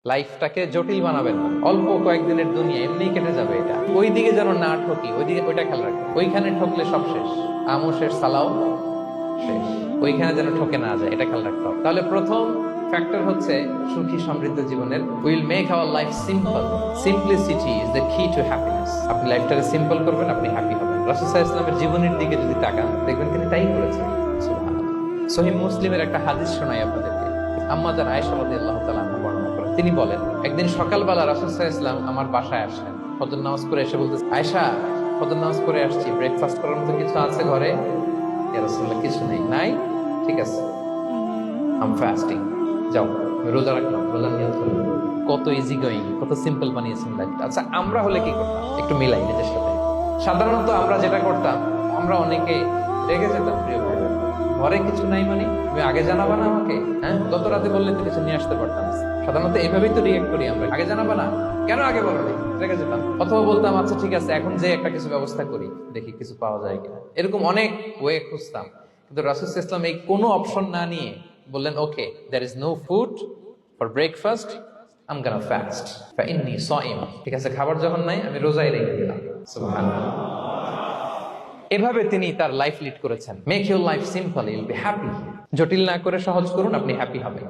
লাইফটাকে জটিল বানাবেন না। অল্প কয়েকদিনের দুনিয়া এমনি কেটে যাবে, এটা ওই দিকে যেন না ঠকি, ওইদিকে ওইটা খেয়াল রাখবেন। ওইখানে ঠকলে সব শেষ, আমও শেষ, সালাও শেষ। ওইখানে যেন ঠকে না যায়, এটা খেয়াল রাখতে হবে। তাহলে প্রথম ফ্যাক্টর হচ্ছে সুখী সমৃদ্ধ জীবনের will make our life simple. Simplicity is the কি টু হ্যাপিনেস। আপনি লাইফটাকে সিম্পল করবেন, আপনি হ্যাপি হবেন। রাসূল সাল্লাল্লাহু আলাইহি ওয়াসাল্লামের জীবনের দিকে যদি তাকান, দেখবেন তিনি তাই করেছেন। সুবহানাল্লাহ। সহিহ মুসলিমের একটা হাদিস শোনাই আপনাদেরকে। আম্মা জান আয়েশা রাদিয়াল্লাহু তাআলা আনহা বর্ণনা করেন। তিনি বলেন, একদিন সকালবেলা রাসূল সাল্লাল্লাহু আলাইহি ওয়াসাল্লাম আমার বাসায় আসলেন। ফজর নামাজ পড়ে এসে বলতেছে, আয়েশা ফজর নামাজ পড়ে আসছি, ব্রেকফাস্ট করার মতো কিছু আছে ঘরে? ইয়া রাসূলুল্লাহ, কিছু নেই। নাই? ঠিক আছে, আম ফাস্টিং, যাও আমি রোজা রাখলাম, রোজা নিয়ত করলাম। কত ইজি গোয়িং, কত সিম্পল বানিয়েছেন লাইফটা। আচ্ছা, আমরা হলে কি করতাম? একটু মিলাই নিজের সাথে। সাধারণত আমরা যেটা করতাম, আমরা অনেকে রেগে যেতাম। প্রিয় ভাই, ঘরে কিছু নাই মানে তুমি আগে জানাবা না আমাকে? হ্যাঁ, গত রাতে বললে তো কিছু নিয়ে আসতে পারতাম। সাধারণত এইভাবেই তো রিয়েক্ট করি আমরা, আগে জানাবা না কেন, আগে বলো না, রেগে যেতাম। অথবা বলতাম, আচ্ছা ঠিক আছে, এখন যে একটা কিছু ব্যবস্থা করি, দেখি কিছু পাওয়া যায় কিনা। এরকম অনেক ওয়ে খুঁজতাম। কিন্তু রাসূল সাল্লাল্লাহু আলাইহি ওয়াসাল্লাম এই কোনো অপশন না নিয়ে বললেন, okay, there is no food for breakfast, I'm gonna fast ফাইন্নী সাইম। ঠিক আছে, খাবার যখন নাই, আমি রোজাই রেখে দিলাম। সুবহানাল্লাহ। এভাবে তিনি তার লাইফ লিড করেছেন। Make your life simple, you'll be happy. জটিল না করে সহজ করুন, আপনি হ্যাপি হবেন।